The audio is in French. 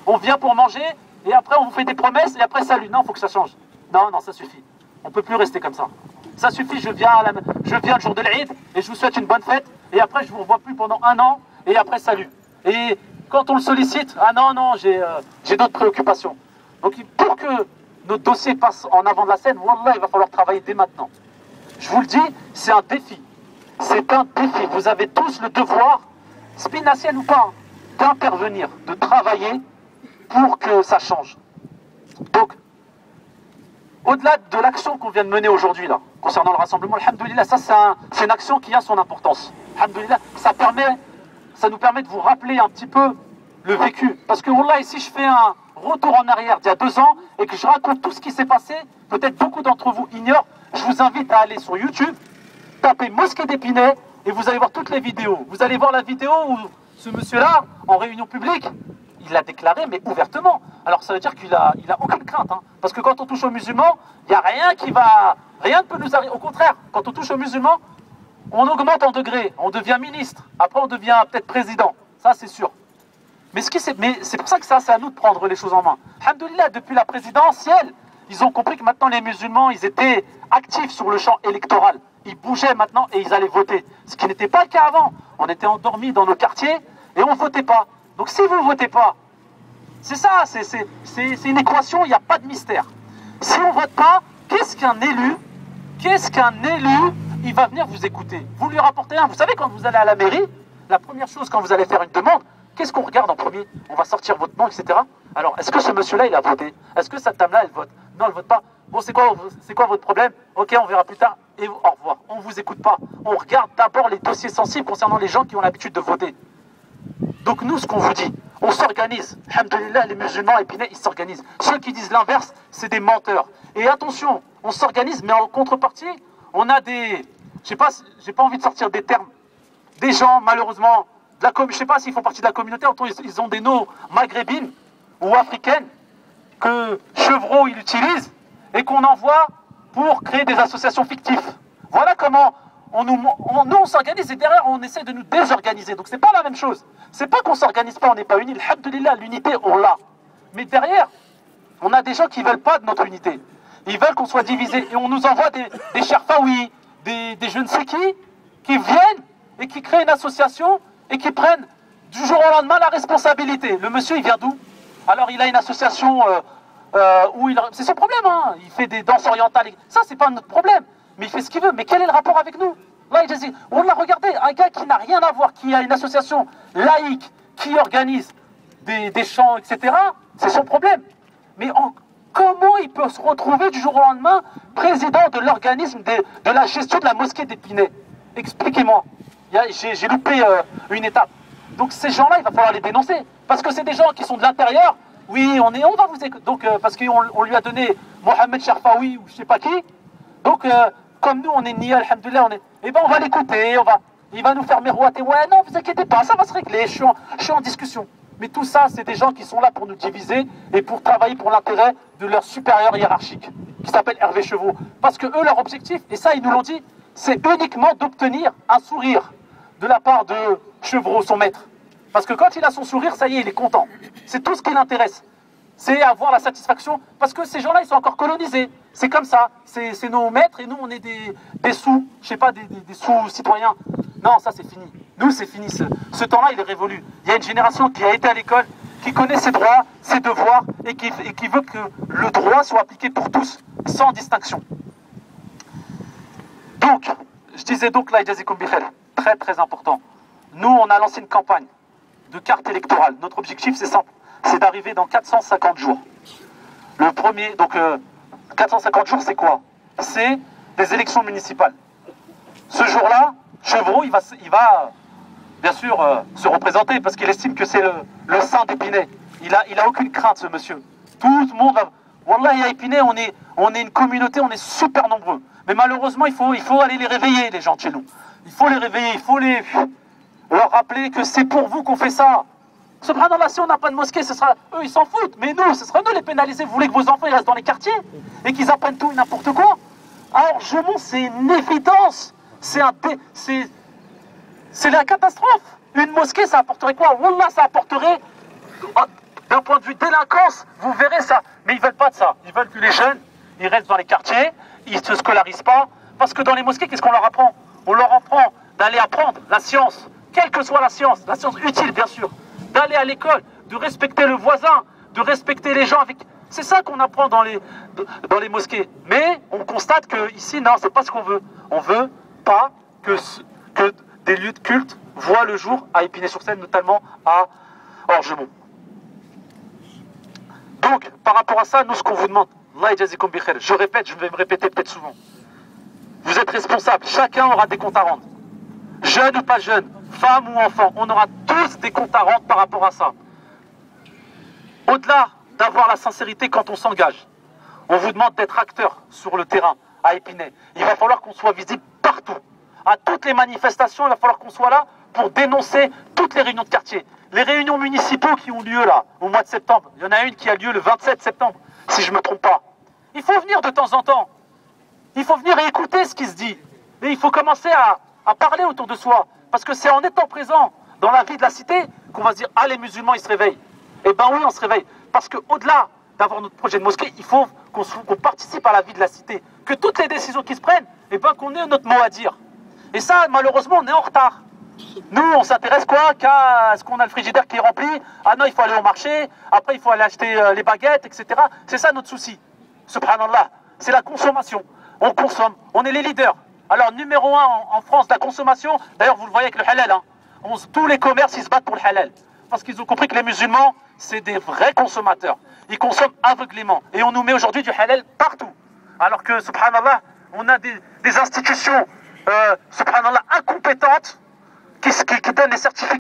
On vient pour manger, et après on vous fait des promesses, et après salut. Non, il faut que ça change. Non, non, ça suffit. On ne peut plus rester comme ça. Ça suffit, je viens le jour de l'Eid, et je vous souhaite une bonne fête, et après je ne vous revois plus pendant 1 an, et après salut. Et quand on le sollicite, ah non, non, j'ai d'autres préoccupations. Donc pour que notre dossier passe en avant de la scène, wallah, il va falloir travailler dès maintenant. Je vous le dis, c'est un défi. C'est un défi. Vous avez tous le devoir, spinacienne ou pas, d'intervenir, de travailler pour que ça change. Donc, au-delà de l'action qu'on vient de mener aujourd'hui, là, concernant le rassemblement, alhamdoulilah, ça c'est une action qui a son importance. Alhamdoulilah, ça nous permet de vous rappeler un petit peu le vécu. Parce que, wallah, ici, je fais un retour en arrière d'il y a 2 ans et que je raconte tout ce qui s'est passé, peut-être beaucoup d'entre vous ignorent, je vous invite à aller sur YouTube, taper Mosquée d'Épinay et vous allez voir toutes les vidéos. Vous allez voir la vidéo où ce monsieur-là, en réunion publique, il l'a déclaré, mais ouvertement. Alors ça veut dire qu'il a aucune crainte. Hein. Parce que quand on touche aux musulmans, il n'y a rien ne peut nous arriver. Au contraire, quand on touche aux musulmans, on augmente en degrés. On devient ministre. Après, on devient peut-être président. Ça, c'est sûr. Mais c'est pour ça que ça, c'est à nous de prendre les choses en main. Alhamdoulilah, depuis la présidentielle, ils ont compris que maintenant les musulmans, ils étaient actifs sur le champ électoral. Ils bougeaient maintenant et ils allaient voter. Ce qui n'était pas le cas avant. On était endormis dans nos quartiers et on ne votait pas. Donc si vous ne votez pas, c'est ça, c'est une équation, il n'y a pas de mystère. Si on ne vote pas, qu'est-ce qu'un élu, il va venir vous écouter. Vous lui rapportez un. Vous savez, quand vous allez à la mairie, la première chose quand vous allez faire une demande, qu'est-ce qu'on regarde en premier? On va sortir votre nom, etc. Alors, est-ce que ce monsieur-là, il a voté? Est-ce que cette dame-là, elle vote? Non, elle vote pas. Bon, c'est quoi votre problème? Ok, on verra plus tard. Et au revoir. On ne vous écoute pas. On regarde d'abord les dossiers sensibles concernant les gens qui ont l'habitude de voter. Donc nous, ce qu'on vous dit, on s'organise. Alhamdoulilah, les musulmans épinais, ils s'organisent. Ceux qui disent l'inverse, c'est des menteurs. Et attention, on s'organise, mais en contrepartie, on a des... j'ai pas envie de sortir des termes. Des gens, malheureusement, je ne sais pas s'ils font partie de la communauté, ils ont des noms maghrébines ou africaines que Chevreau, il utilise et qu'on envoie pour créer des associations fictives. Voilà comment on s'organise et derrière on essaie de nous désorganiser. Donc c'est pas la même chose. C'est pas qu'on s'organise pas, on n'est pas unis. Alhamdoulilah, l'unité, on l'a. Mais derrière, on a des gens qui veulent pas de notre unité. Ils veulent qu'on soit divisé. Et on nous envoie des Cherfaoui, des je ne sais qui viennent et qui créent une association et qui prennent du jour au lendemain la responsabilité. Le monsieur, il vient d'où? Alors il a une association où c'est son problème, hein. Il fait des danses orientales. Ça, c'est pas notre problème. Mais il fait ce qu'il veut. Mais quel est le rapport avec nous? Là, il dit, on l'a regardé, un gars qui n'a rien à voir, qui a une association laïque, qui organise des chants, etc. C'est son problème. Mais comment il peut se retrouver du jour au lendemain président de l'organisme de la gestion de la mosquée d'Épinay? Expliquez-moi. J'ai loupé une étape. Donc ces gens-là, il va falloir les dénoncer. Parce que c'est des gens qui sont de l'intérieur. Oui, on va vous écouter. Donc, parce qu'on lui a donné Mohamed Cherfaoui ou je sais pas qui. Donc, comme nous, on est niais, alhamdoulilah, on va l'écouter, il va nous faire miroiter. Ouais, non, vous inquiétez pas, ça va se régler, je suis en discussion. Mais tout ça, c'est des gens qui sont là pour nous diviser et pour travailler pour l'intérêt de leur supérieur hiérarchique, qui s'appelle Hervé Chevreau. Parce que eux, leur objectif, et ça, ils nous l'ont dit, c'est uniquement d'obtenir un sourire de la part de Chevreau, son maître. Parce que quand il a son sourire, ça y est, il est content. C'est tout ce qui l'intéresse. C'est avoir la satisfaction, parce que ces gens-là, ils sont encore colonisés. C'est comme ça, c'est nos maîtres et nous, on est des sous, je sais pas, des sous-citoyens. Non, ça c'est fini. Nous, c'est fini. Ce temps-là, il est révolu. Il y a une génération qui a été à l'école, qui connaît ses droits, ses devoirs, et qui veut que le droit soit appliqué pour tous, sans distinction. Donc, je disais donc là, Jazikum Bikhel, très très important. Nous, on a lancé une campagne de carte électorale. Notre objectif, c'est simple. C'est d'arriver dans 450 jours. Le premier, donc 450 jours, c'est quoi? C'est des élections municipales. Ce jour-là, Chevreau, il va bien sûr se représenter parce qu'il estime que c'est le saint d'Épinay. Il a aucune crainte, ce monsieur. Tout le monde va... Wallah, à Épinay, on est une communauté, on est super nombreux. Mais malheureusement, il faut aller les réveiller, les gens de chez nous. Il faut les réveiller, il faut leur rappeler que c'est pour vous qu'on fait ça. Subhanallah, si on n'a pas de mosquée, eux ils s'en foutent, mais nous, ce sera nous les pénaliser. Vous voulez que vos enfants ils restent dans les quartiers et qu'ils apprennent tout et n'importe quoi? Alors, c'est une évidence. C'est la catastrophe. Une mosquée, ça apporterait quoi? Wallah, ça apporterait D'un point de vue délinquance, vous verrez ça. Mais ils veulent pas de ça. Ils veulent que les jeunes, ils restent dans les quartiers, ils ne se scolarisent pas. Parce que dans les mosquées, qu'est-ce qu'on leur apprend? On leur apprend d'aller apprendre la science, quelle que soit la science utile bien sûr, d'aller à l'école, de respecter le voisin, de respecter les gens avec... C'est ça qu'on apprend dans les mosquées. Mais on constate que ici, non, c'est pas ce qu'on veut. On veut pas que des lieux de culte voient le jour à Épinay-sur-Seine, notamment à Orgemont. Donc, par rapport à ça, nous, ce qu'on vous demande, je répète, je vais me répéter peut-être souvent. Vous êtes responsables, chacun aura des comptes à rendre. Jeune ou pas jeune, femme ou enfant, on aura tous des comptes à rendre par rapport à ça. Au-delà d'avoir la sincérité quand on s'engage, on vous demande d'être acteur sur le terrain à Épinay. Il va falloir qu'on soit visible partout. À toutes les manifestations, il va falloir qu'on soit là pour dénoncer toutes les réunions de quartier. Les réunions municipaux qui ont lieu là, au mois de septembre. Il y en a une qui a lieu le 27 septembre, si je ne me trompe pas. Il faut venir de temps en temps. Il faut venir et écouter ce qui se dit. Et il faut commencer à parler autour de soi. Parce que c'est en étant présent dans la vie de la cité qu'on va se dire « Ah, les musulmans, ils se réveillent ». Eh bien oui, on se réveille. Parce qu'au-delà d'avoir notre projet de mosquée, il faut qu'on participe à la vie de la cité. Que toutes les décisions qui se prennent, eh ben, qu'on ait notre mot à dire. Et ça, malheureusement, on est en retard. Nous, on s'intéresse quoi qu'à ce qu'on a le frigidaire qui est rempli. Ah non, il faut aller au marché. Après, il faut aller acheter les baguettes, etc. C'est ça notre souci. Subhanallah. C'est la consommation. On consomme. On est les leaders. Alors, numéro 1 en France de la consommation, d'ailleurs, vous le voyez avec le halal. Hein. Tous les commerces, ils se battent pour le halal. Parce qu'ils ont compris que les musulmans, c'est des vrais consommateurs. Ils consomment aveuglément. Et on nous met aujourd'hui du halal partout. Alors que, subhanallah, on a des institutions, subhanallah, incompétentes qui donnent les certificats.